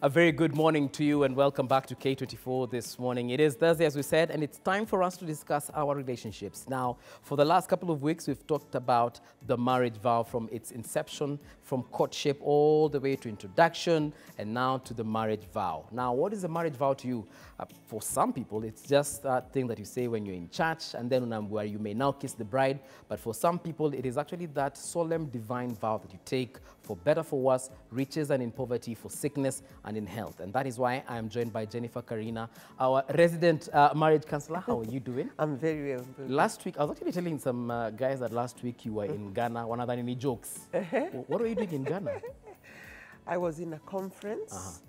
A very good morning to you and welcome back to K24 This Morning. It is Thursday, as we said, and it's time for us to discuss our relationships. Now, for the last couple of weeks, we've talked about the marriage vow from its inception, from courtship all the way to introduction, and now to the marriage vow. Now, what is a marriage vow to you? For some people, it's just that thing that you say when you're in church, and then where you may now kiss the bride. But for some people, it is actually that solemn divine vow that you take for better, for worse, riches and in poverty, for sickness and in health. And that is why I am joined by Jennifer Karina, our resident marriage counselor. How are you doing? I'm very well. Last week, I was actually telling some guys that last week you were in Ghana. One of any jokes. What were you doing in Ghana? I was in a conference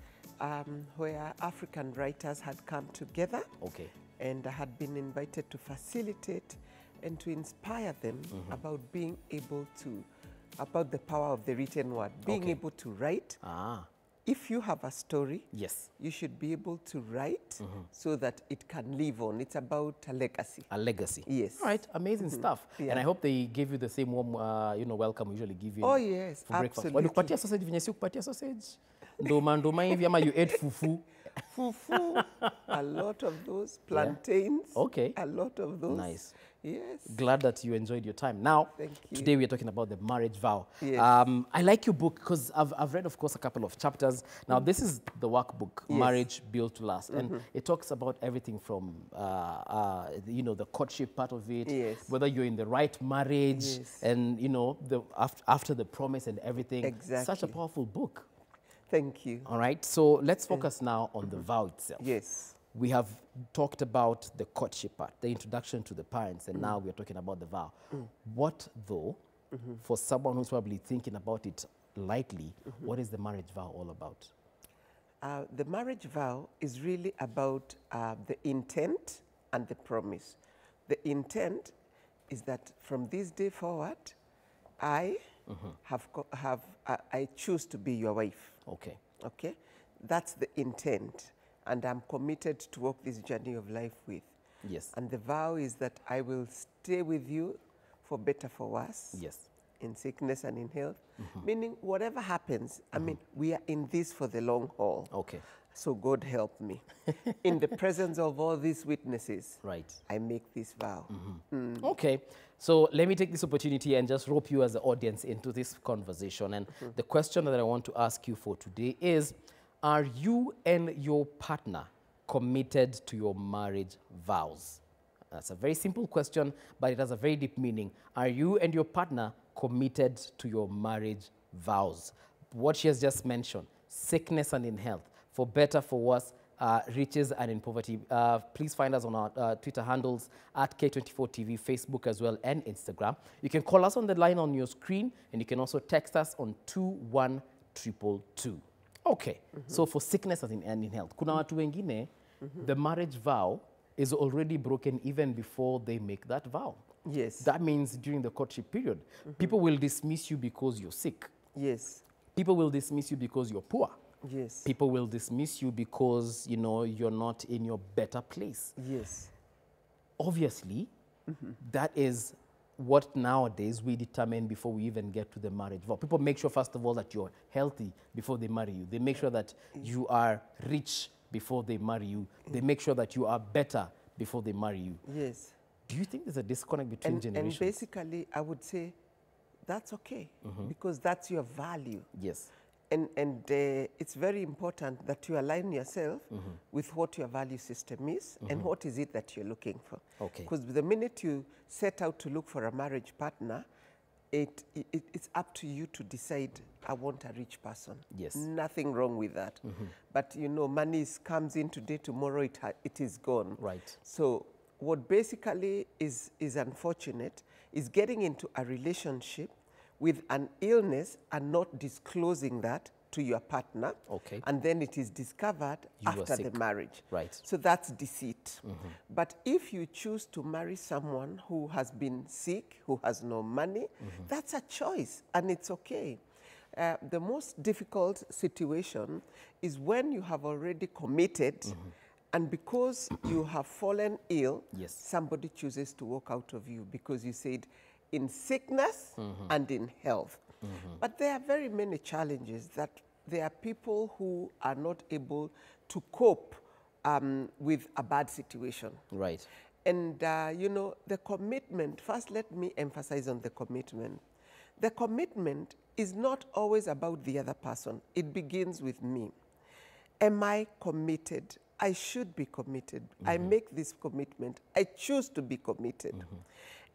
where African writers had come together. Okay. And I had been invited to facilitate and to inspire them about being able to, about the power of the written word, being able to write. If you have a story, yes, you should be able to write so that it can live on. It's about a legacy. A legacy. Yes. All right, amazing stuff. Yeah. And I hope they gave you the same warm, welcome we usually give you. Oh yes, for breakfast. absolutely. Walikupatia sausage venye si kupatia sausage. Ndoma hivi ama you ate fufu. Fufu, a lot of those plantains. Yeah. Okay. A lot of those. Nice. Yes. Glad that you enjoyed your time. Now, Thank you. Today we are talking about the marriage vow. Yes. I like your book because I've read, of course, a couple of chapters. Now, this is the workbook, Yes. Marriage Built to Last. And it talks about everything from, the courtship part of it, Yes. whether you're in the right marriage, Yes. and, after the promise and everything. Exactly. Such a powerful book. Thank you. All right, so let's focus now on the vow itself. Yes. We have talked about the courtship part, the introduction to the parents, and now we're talking about the vow. What, though, for someone who's probably thinking about it lightly, what is the marriage vow all about? The marriage vow is really about the intent and the promise. The intent is that from this day forward, I I choose to be your wife. Okay. Okay? That's the intent. And I'm committed to walk this journey of life with. Yes. And the vow is that I will stay with you for better, for worse. Yes. In sickness and in health. Meaning whatever happens, I mean, we are in this for the long haul. Okay. So God help me. In the presence of all these witnesses, Right. I make this vow. Okay, so let me take this opportunity and just rope you as the audience into this conversation. And the question that I want to ask you for today is, are you and your partner committed to your marriage vows? That's a very simple question, but it has a very deep meaning. Are you and your partner committed to your marriage vows? What she has just mentioned, sickness and in health, for better, for worse, riches and in poverty. Please find us on our Twitter handles at K24 TV, Facebook as well, and Instagram. You can call us on the line on your screen, and you can also text us on 21222. Okay, so for sickness and in health, kuna watu wengine, the marriage vow is already broken even before they make that vow. Yes. That means during the courtship period, people will dismiss you because you're sick. Yes. People will dismiss you because you're poor. Yes. People will dismiss you because, you're not in your better place. Yes. Obviously, that is what nowadays we determine before we even get to the marriage vow. People make sure, first of all, that you're healthy before they marry you. They make sure that you are rich before they marry you. They make sure that you are better before they marry you. Yes. Do you think there's a disconnect between generations? And basically, I would say that's okay, because that's your value. Yes. And it's very important that you align yourself with what your value system is and what is it that you're looking for. Okay. Because the minute you set out to look for a marriage partner, it's up to you to decide, I want a rich person. Yes. Nothing wrong with that. But, money comes in today, tomorrow it is gone. Right. So what basically is unfortunate is getting into a relationship with an illness and not disclosing that to your partner. Okay. And then it is discovered after the marriage. Right. So that's deceit. But if you choose to marry someone who has been sick, who has no money, that's a choice and it's okay. The most difficult situation is when you have already committed and because you have fallen ill, Yes. somebody chooses to walk out of you because you said, in sickness and in health. But there are very many challenges that there are people who are not able to cope with a bad situation. Right. And, you know, the commitment, first let me emphasize on the commitment. The commitment is not always about the other person. It begins with me. Am I committed? I should be committed. I make this commitment. I choose to be committed.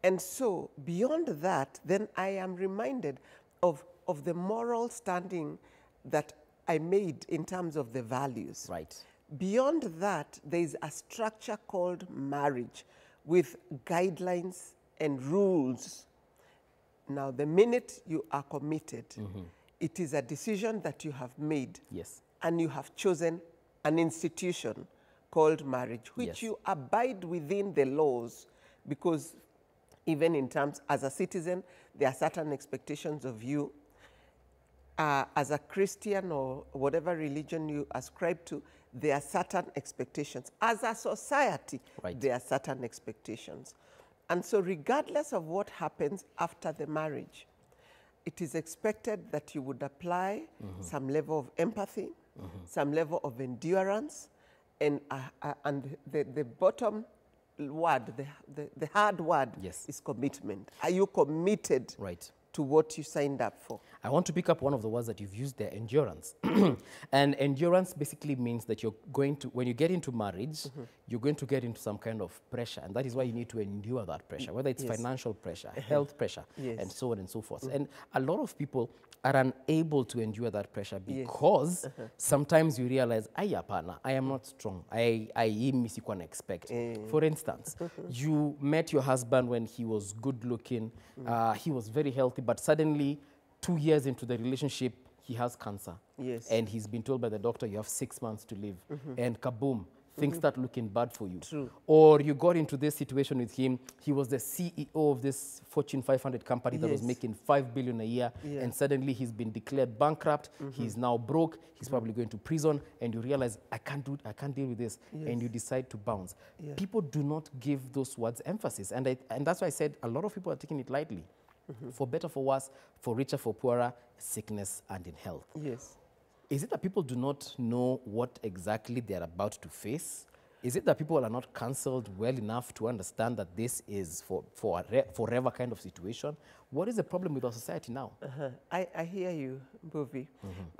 And so beyond that, then I am reminded of the moral standing that I made in terms of the values. Right. Beyond that, there is a structure called marriage with guidelines and rules. Now, the minute you are committed, it is a decision that you have made. Yes. And you have chosen an institution called marriage, which you abide within the laws, because even in terms, as a citizen, there are certain expectations of you. As a Christian or whatever religion you ascribe to, there are certain expectations. As a society, there are certain expectations. And so regardless of what happens after the marriage, it is expected that you would apply some level of empathy, some level of endurance, and the bottom word, the hard word is commitment. Are you committed to what you signed up for? I want to pick up one of the words that you've used there, endurance. And endurance basically means that you're going to, when you get into marriage, you're going to get into some kind of pressure. And that is why you need to endure that pressure, whether it's financial pressure, health pressure, and so on and so forth. And a lot of people are unable to endure that pressure because sometimes you realize, I am not strong. I expect. For instance, you met your husband when he was good looking, he was very healthy, but suddenly 2 years into the relationship, he has cancer. And he's been told by the doctor, you have 6 months to live. And kaboom, things start looking bad for you. Or you got into this situation with him, he was the CEO of this Fortune 500 company that was making $5 billion a year, and suddenly he's been declared bankrupt, he's now broke, he's probably going to prison, and you realize, I can't deal with this, and you decide to bounce. People do not give those words emphasis, and that's why I said a lot of people are taking it lightly. For better, for worse, for richer, for poorer, sickness and in health. Is it that people do not know what exactly they're about to face? Is it that people are not counseled well enough to understand that this is for a forever kind of situation? What is the problem with our society now? I hear you, Bovi.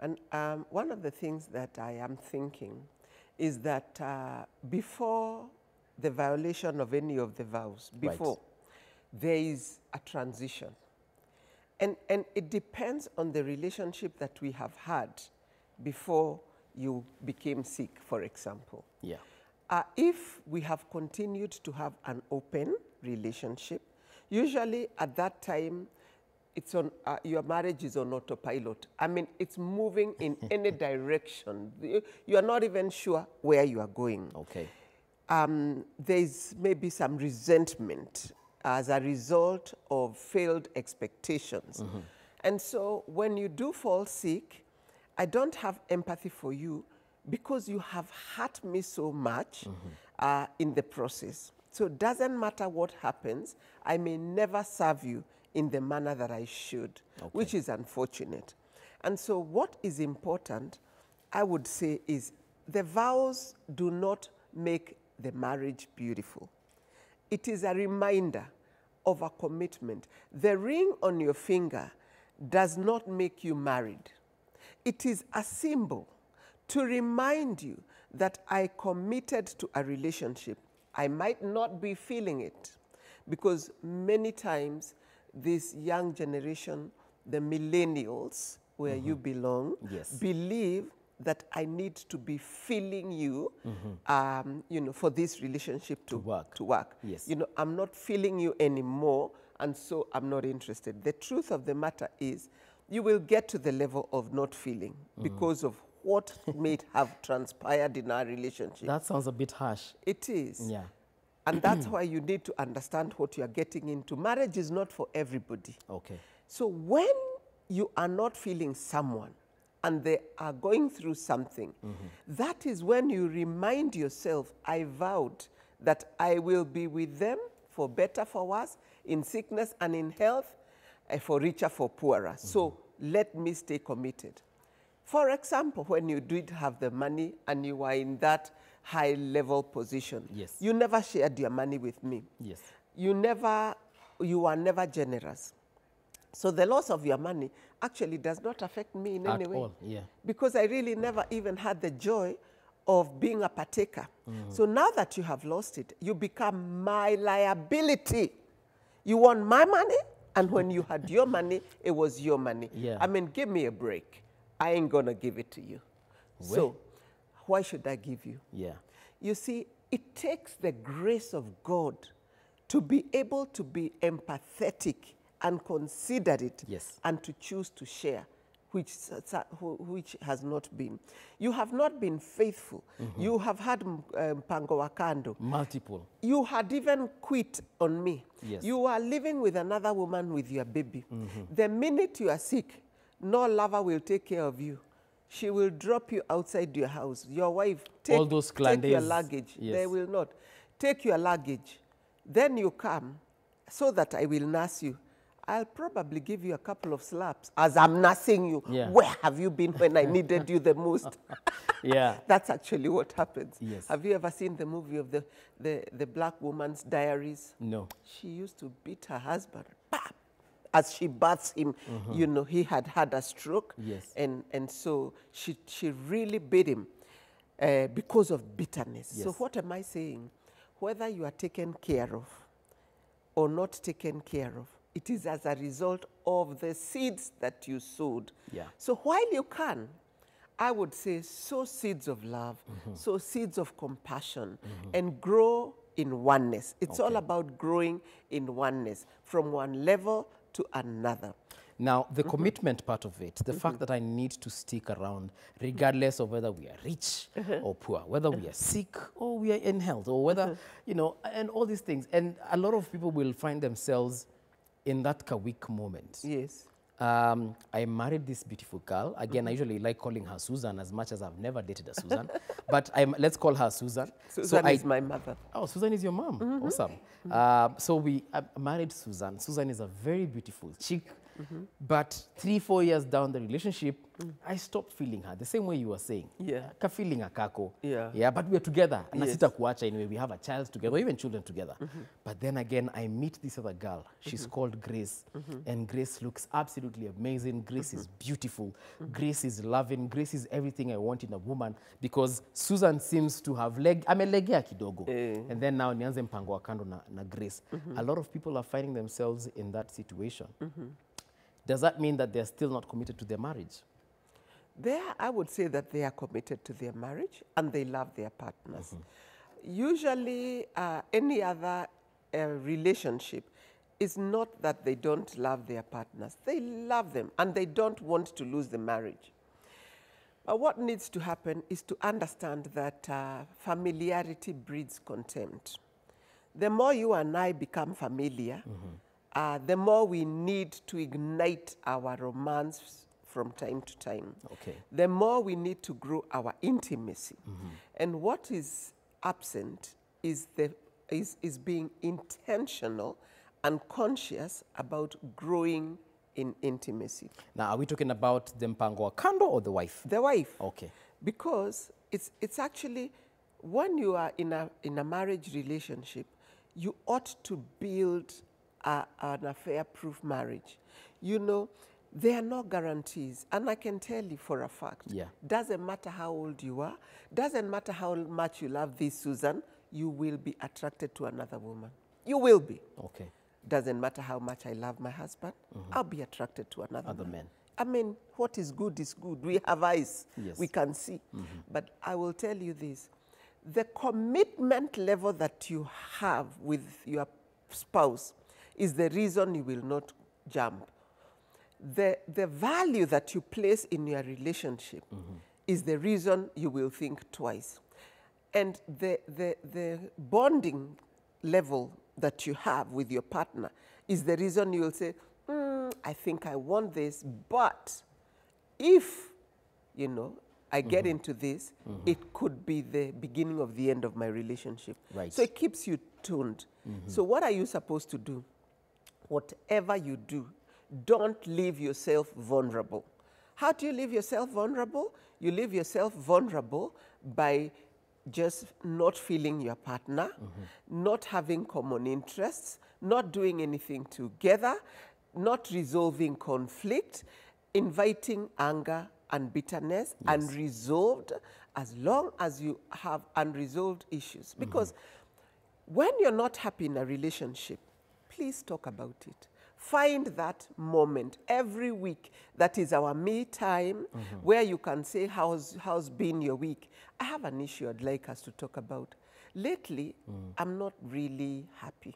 And one of the things that I am thinking is that before the violation of any of the vows, there is a transition. And it depends on the relationship that we have had before you became sick, for example. If we have continued to have an open relationship, usually at that time, it's on, your marriage is on autopilot. I mean, it's moving in any direction. You are not even sure where you are going. There's maybe some resentment as a result of failed expectations. And so when you do fall sick, I don't have empathy for you because you have hurt me so much in the process. So it doesn't matter what happens, I may never serve you in the manner that I should, which is unfortunate. And so what is important, I would say, is the vows do not make the marriage beautiful. It is a reminder of a commitment. The ring on your finger does not make you married. It is a symbol to remind you that I committed to a relationship. I might not be feeling it, because many times this young generation, the millennials, where you belong, believe that I need to be feeling you, you know, for this relationship to work. You know, I'm not feeling you anymore, and so I'm not interested. The truth of the matter is, you will get to the level of not feeling because of what may have transpired in our relationship. That sounds a bit harsh. It is. And that's why you need to understand what you are getting into. Marriage is not for everybody. So when you are not feeling someone, and they are going through something, that is when you remind yourself, I vowed that I will be with them for better, for worse, in sickness and in health, for richer, for poorer. So let me stay committed. For example, when you did have the money and you were in that high-level position, Yes. you never shared your money with me. Yes. You were never generous. So the loss of your money actually does not affect me in any way. At all, yeah. Because I really never even had the joy of being a partaker. So now that you have lost it, you become my liability. You want my money, and when you had your money, it was your money. Yeah. I mean, give me a break. I ain't gonna give it to you. So why should I give you? Yeah. You see, it takes the grace of God to be able to be empathetic and considerate, yes, and to choose to share, which has not been. You have not been faithful. You have had mpango wa kando. Multiple. You had even quit on me. Yes. You are living with another woman with your baby. The minute you are sick, no lover will take care of you. She will drop you outside your house. Your wife, take your luggage. Yes. They will not. Take your luggage. Then you come so that I will nurse you. I'll probably give you a couple of slaps as I'm nursing you. Yeah. Where have you been when I needed you the most? Yeah. That's actually what happens. Yes. Have you ever seen the movie of the Black Woman's Diaries? No. She used to beat her husband. Bam! As she baths him, you know, he had had a stroke. Yes. And so she really beat him because of bitterness. Yes. So what am I saying? Whether you are taken care of or not taken care of, it is as a result of the seeds that you sowed. Yeah. So while you can, I would say sow seeds of love, sow seeds of compassion, and grow in oneness. It's all about growing in oneness from one level to another. Now, the commitment part of it, the fact that I need to stick around regardless of whether we are rich or poor, whether we are sick or we are in health, or whether, you know, and all these things. And a lot of people will find themselves in that weak moment. Yes. I married this beautiful girl. Again, I usually like calling her Susan as much as I've never dated a Susan. But let's call her Susan. Susan is my mother. Oh, Susan is your mom. Awesome. So we married Susan. Susan is a very beautiful chick. But 3-4 years down the relationship, I stopped feeling her the same way you were saying. Yeah. Ka feeling a kako. Yeah. Yeah, but we're together. Yes. Nasita kuacha anyway. We have a child together, or even children together. But then again, I meet this other girl. She's called Grace. And Grace looks absolutely amazing. Grace is beautiful. Grace is loving. Grace is everything I want in a woman. Because Susan seems to have amelegea kidogo. And then now nianze mpango wa kando na Grace. A lot of people are finding themselves in that situation. Does that mean that they're still not committed to their marriage? I would say that they are committed to their marriage and they love their partners. Usually, any other relationship is not that they don't love their partners. They love them and they don't want to lose the marriage. But what needs to happen is to understand that familiarity breeds contempt. The more you and I become familiar, the more we need to ignite our romance from time to time. Okay. The more we need to grow our intimacy. And what is absent is being intentional and conscious about growing in intimacy. Now, are we talking about the mpango wa kando or the wife? The wife. Okay. Because it's actually, when you are in a marriage relationship, you ought to build an affair-proof marriage. You know, there are no guarantees. And I can tell you for a fact, doesn't matter how old you are, doesn't matter how much you love this Susan, you will be attracted to another woman. You will be. Okay. Doesn't matter how much I love my husband, I'll be attracted to another man. I mean, what is good is good. We have eyes. Yes. We can see. But I will tell you this. The commitment level that you have with your spouse is the reason you will not jump. The value that you place in your relationship is the reason you will think twice. And the bonding level that you have with your partner is the reason you will say, I think I want this, but if, you know, I get into this, it could be the beginning of the end of my relationship. Right. So it keeps you tuned. So what are you supposed to do? Whatever you do, don't leave yourself vulnerable. How do you leave yourself vulnerable? You leave yourself vulnerable by just not feeling your partner, not having common interests, not doing anything together, not resolving conflict, inviting anger and bitterness, unresolved, as long as you have unresolved issues. Because when you're not happy in a relationship, please talk about it. Find that moment every week that is our me time where you can say, how's been your week? I have an issue I'd like us to talk about. Lately, I'm not really happy.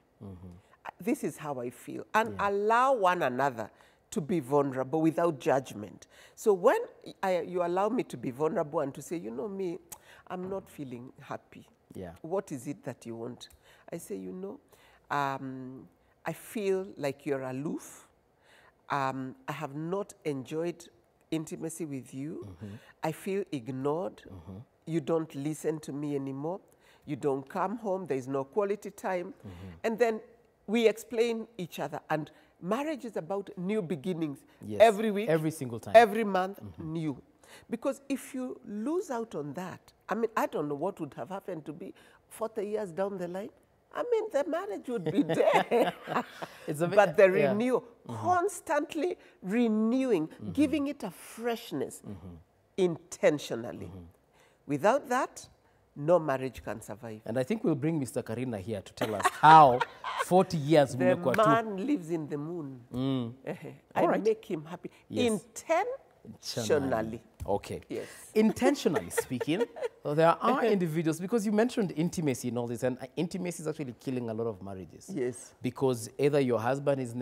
This is how I feel. And allow one another to be vulnerable without judgment. So when you allow me to be vulnerable and to say, you know me, I'm not feeling happy. Yeah. What is it that you want? I say, you know, I feel like you're aloof. I have not enjoyed intimacy with you. I feel ignored. You don't listen to me anymore. You don't come home. There's no quality time. And then we explain each other. And marriage is about new beginnings. Yes. Every week. Every single time. Every month, new. Because if you lose out on that, I mean, I don't know what would have happened to be 40 years down the line. I mean, the marriage would be dead. But the renew, constantly renewing, giving it a freshness intentionally. Without that, no marriage can survive. And I think we'll bring Mr. Karina here to tell us how 40 years the man lives in the moon. I make him happy intentionally. Okay. Yes. Intentionally speaking, there are individuals, because you mentioned intimacy and all this, and intimacy is actually killing a lot of marriages. Yes. Because either your husband is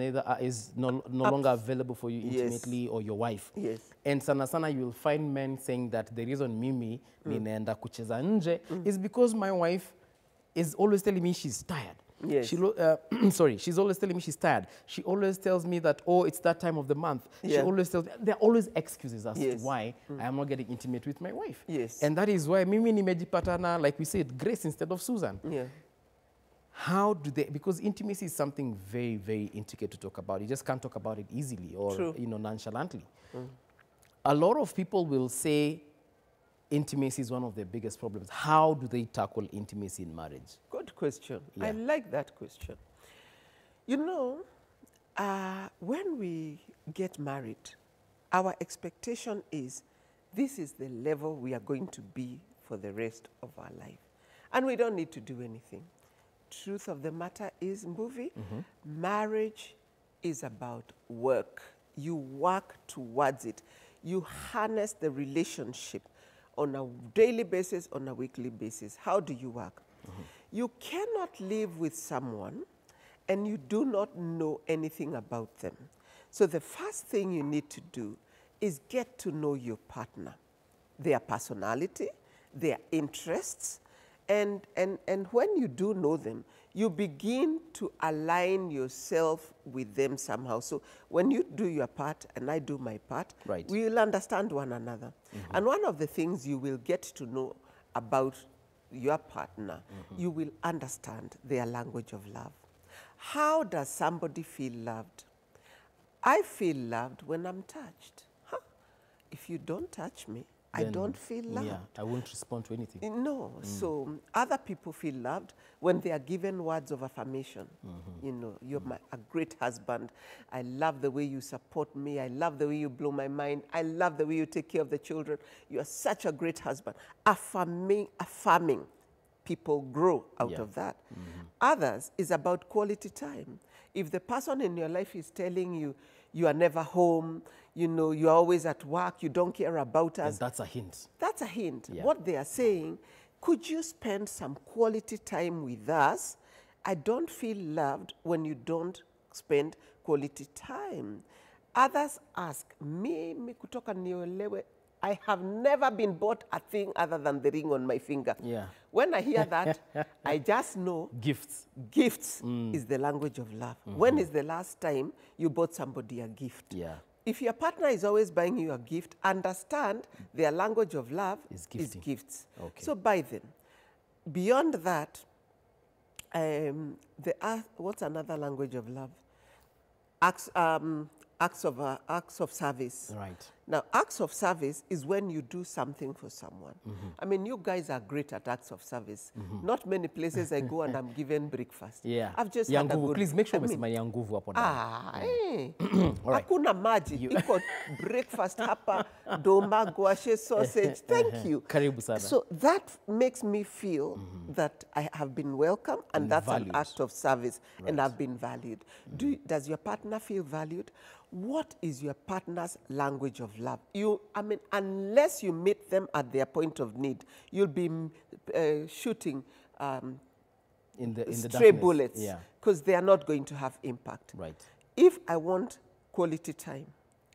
no longer available for you intimately, or your wife. Yes. And sana you will find men saying that the reason mimi ninaenda kucheza nje is because my wife is always telling me she's tired. Yes. She's always telling me she's tired. She always tells me that, oh, it's that time of the month. She always tells me, there are always excuses as to why I am not getting intimate with my wife. Yes. And that is why mimi nimejipatana, like we said, Grace instead of Susan. Yeah. How do they, because intimacy is something very, very intricate to talk about. You just can't talk about it easily or nonchalantly. A lot of people will say intimacy is one of their biggest problems. How do they tackle intimacy in marriage? Good question. I like that question. You know, when we get married, our expectation is this is the level we are going to be for the rest of our life. And we don't need to do anything. Truth of the matter is, marriage is about work. You work towards it. You harness the relationship on a daily basis, on a weekly basis. How do you work? You cannot live with someone and you do not know anything about them. So the first thing you need to do is get to know your partner, their personality, their interests, and when you do know them, you begin to align yourself with them somehow. So when you do your part and I do my part, we will understand one another. And one of the things you will get to know about your partner, you will understand their language of love. How does somebody feel loved? I feel loved when I'm touched. If you don't touch me, I don't feel loved. Yeah, I won't respond to anything. No, so other people feel loved when they are given words of affirmation. You know, you're a great husband. I love the way you support me. I love the way you blow my mind. I love the way you take care of the children. You are such a great husband. Affirming. People grow out of that. Others is about quality time. If the person in your life is telling you, you are never home, you know, you're always at work, you don't care about us. And that's a hint. That's a hint. What they are saying, could you spend some quality time with us? I don't feel loved when you don't spend quality time. Others ask, me kutoka niolewe, I have never been bought a thing other than the ring on my finger. Yeah. When I hear that, I just know gifts. Gifts is the language of love. When is the last time you bought somebody a gift? Yeah. If your partner is always buying you a gift, understand their language of love is gifts. Okay. So buy them. Beyond that, what's another language of love? Acts of service. Right. Now, acts of service is when you do something for someone. I mean, you guys are great at acts of service. Not many places I go and I'm given breakfast. Yeah. I've just had a Yanguvu, good... please make sure umesema Yanguvu hapo ndani. Hakuna maji. Iko breakfast hapa, doma, guashe, sausage. Thank you. Karibu sana. So that makes me feel that I have been welcome, and that's valued. An act of service, and I've been valued. Does your partner feel valued? What is your partner's language of love? I mean, unless you meet them at their point of need, you'll be shooting in the stray darkness. Bullets, because they are not going to have impact. Right. If I want quality time,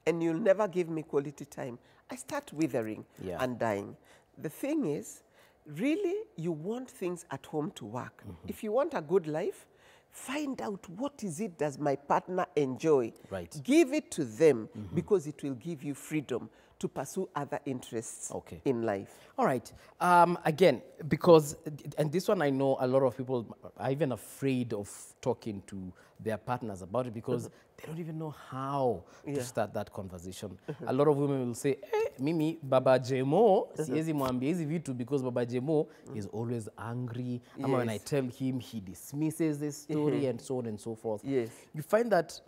and you'll never give me quality time, I start withering and dying. The thing is, really, you want things at home to work. If you want a good life, find out what is it does my partner enjoy. Right. Give it to them because it will give you freedom to pursue other interests in life. All right. Again, because, and this one I know a lot of people are even afraid of talking to their partners about it because they don't even know how to start that conversation. A lot of women will say, hey, Mimi, Baba Jemo, siezi mwambia hizi vitu because Baba Jemo is always angry. And when I tell him, he dismisses this story and so on and so forth. Yes. You find that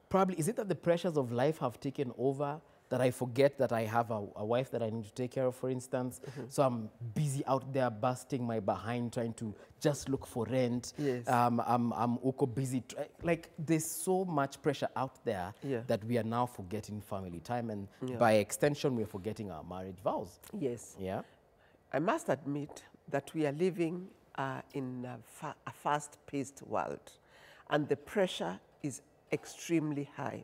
probably, is it that the pressures of life have taken over, that I forget that I have a wife that I need to take care of, for instance? So I'm busy out there busting my behind trying to just look for rent. Yes. I'm also busy. Like, there's so much pressure out there that we are now forgetting family time. And by extension, we're forgetting our marriage vows. Yes. Yeah. I must admit that we are living in a fast-paced world. And the pressure is extremely high.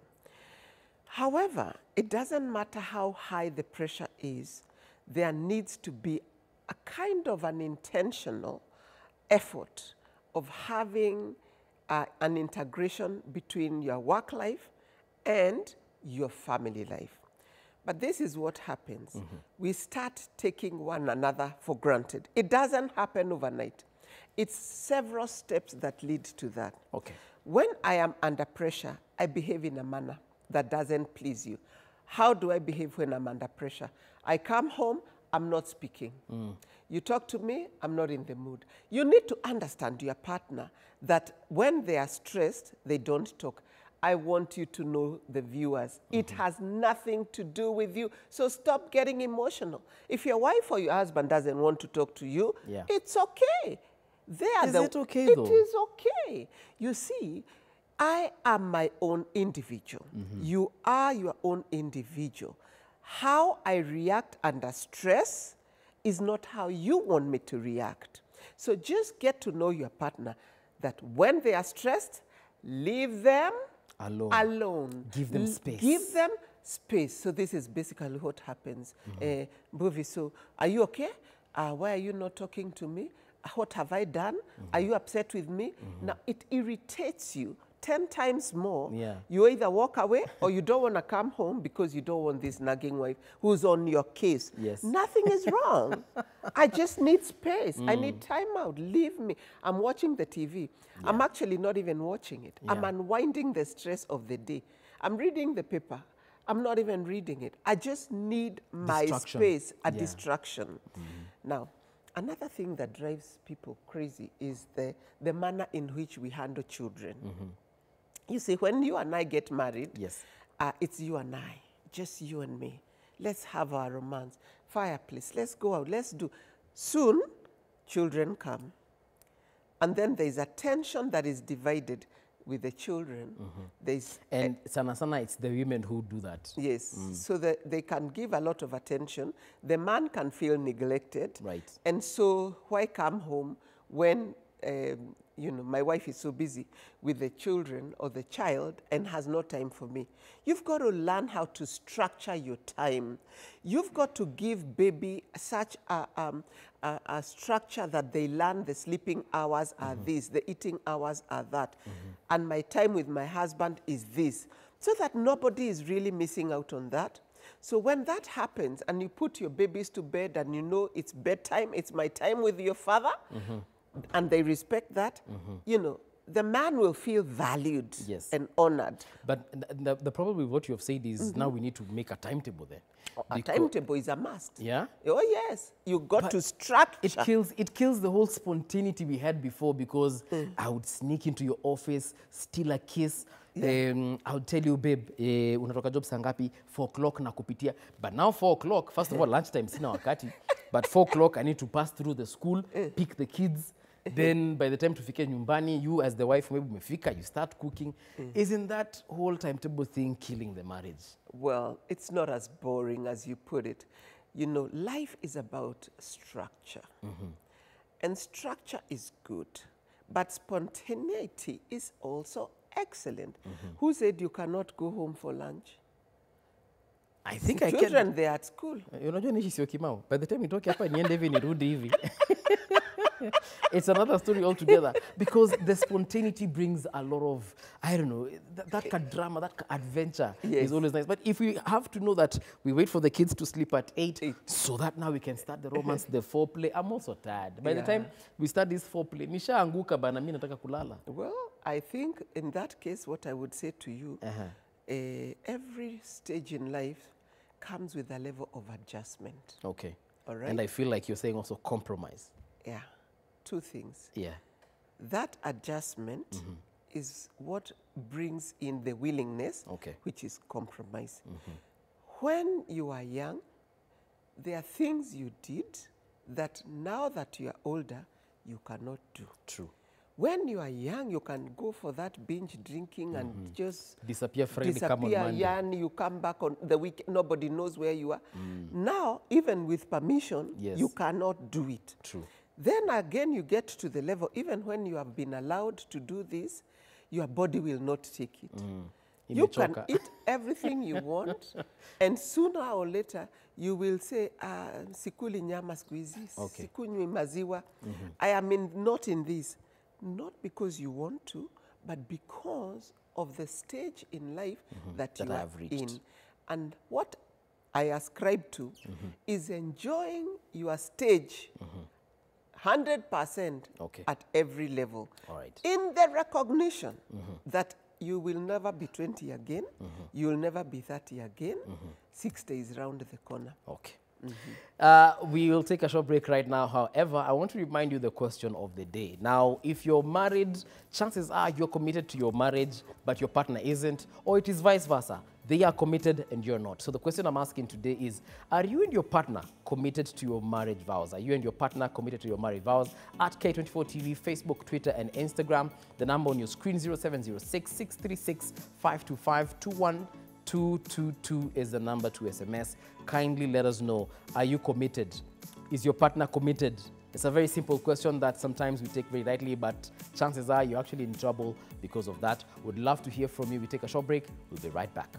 However, it doesn't matter how high the pressure is, there needs to be a kind of an intentional effort of having an integration between your work life and your family life. But this is what happens. We start taking one another for granted. It doesn't happen overnight. It's several steps that lead to that. Okay. When I am under pressure, I behave in a manner that doesn't please you. How do I behave when I'm under pressure? I come home, I'm not speaking. You talk to me, I'm not in the mood. You need to understand your partner that when they are stressed, they don't talk. I want you to know, the viewers, it has nothing to do with you. So stop getting emotional. If your wife or your husband doesn't want to talk to you, it's okay. Is it okay, though? It is okay. You see, I am my own individual. You are your own individual. How I react under stress is not how you want me to react. So just get to know your partner, that when they are stressed, leave them alone. Give them space. Give them space. So this is basically what happens. Buvi, so are you okay? Why are you not talking to me? What have I done? Are you upset with me? Now, it irritates you 10 times more. You either walk away or you don't want to come home because you don't want this nagging wife who's on your case. Nothing is wrong. I just need space. I need time out. Leave me. I'm watching the TV. I'm actually not even watching it. I'm unwinding the stress of the day. I'm reading the paper. I'm not even reading it. I just need my space, a distraction. Now, another thing that drives people crazy is the manner in which we handle children. You see, when you and I get married, it's you and I, just you and me. Let's have our romance. Fireplace, let's go out, let's do. Soon, children come. And then there's a tension that is divided with the children. And sana, it's the women who do that. Yes, so that they can give a lot of attention. The man can feel neglected. And so why come home when you know, my wife is so busy with the children or the child and has no time for me? You've got to learn how to structure your time. You've got to give baby such a structure that they learn the sleeping hours are this, the eating hours are that, and my time with my husband is this, so that nobody is really missing out on that. So when that happens and you put your babies to bed and you know it's bedtime, it's my time with your father, and they respect that, you know, the man will feel valued Yes. and honored. But the problem with what you have said is now we need to make a timetable there. A timetable is a must. Yeah? Oh, yes. You got to structure. It kills the whole spontaneity we had before, because I would sneak into your office, steal a kiss. I would tell you, babe, unatoka job saa ngapi? 4 o'clock na kupitia. But now 4 o'clock, first of all, lunchtime sina wakati. But 4 o'clock, I need to pass through the school, pick the kids. Then by the time tufike nyumbani, you as the wife, maybe umefika, you start cooking. Isn't that whole timetable thing killing the marriage? Well, it's not as boring as you put it. You know, life is about structure. And structure is good. But spontaneity is also excellent. Who said you cannot go home for lunch? I think I can. Children, they are at school. Unajua nishi sio kimao. By the time nitoke hapa niende hivi nirudi hivi. It's another story altogether, because the spontaneity brings a lot of, I don't know, that drama, that adventure is always nice. But if we have to know that we wait for the kids to sleep at 8, so that now we can start the romance, the foreplay, I'm also tired. By the time we start this foreplay, nisha anguka bana, mimi nataka kulala. Well, I think in that case, what I would say to you, every stage in life comes with a level of adjustment. Okay. All right. And I feel like you're saying also compromise. Yeah. 2 things. Yeah. That adjustment is what brings in the willingness, which is compromise. When you are young, there are things you did that now that you are older, you cannot do. True. When you are young, you can go for that binge drinking and just disappear Friday, come on Monday. Young, you come back on the weekend, nobody knows where you are. Now, even with permission, you cannot do it. True. Then again, you get to the level, even when you have been allowed to do this, your body will not take it. You can eat everything you want, and sooner or later, you will say, sikuli nyama siku hizi, sikunywi maziwa. I am not in this. Not because you want to, but because of the stage in life that you are in. And what I ascribe to is enjoying your stage 100% at every level. All right. In the recognition that you will never be 20 again, you will never be 30 again, 60 is round the corner. Okay. We will take a short break right now. However, I want to remind you the question of the day. Now, if you're married, chances are you're committed to your marriage, but your partner isn't, or it is vice versa. They are committed and you're not. So the question I'm asking today is, are you and your partner committed to your marriage vows? Are you and your partner committed to your marriage vows? At K24 TV, Facebook, Twitter, and Instagram. The number on your screen, 0706 636 525 22222 is the number to SMS. Kindly let us know, are you committed? Is your partner committed? It's a very simple question that sometimes we take very lightly, but chances are you're actually in trouble because of that. Would love to hear from you. We take a short break. We'll be right back.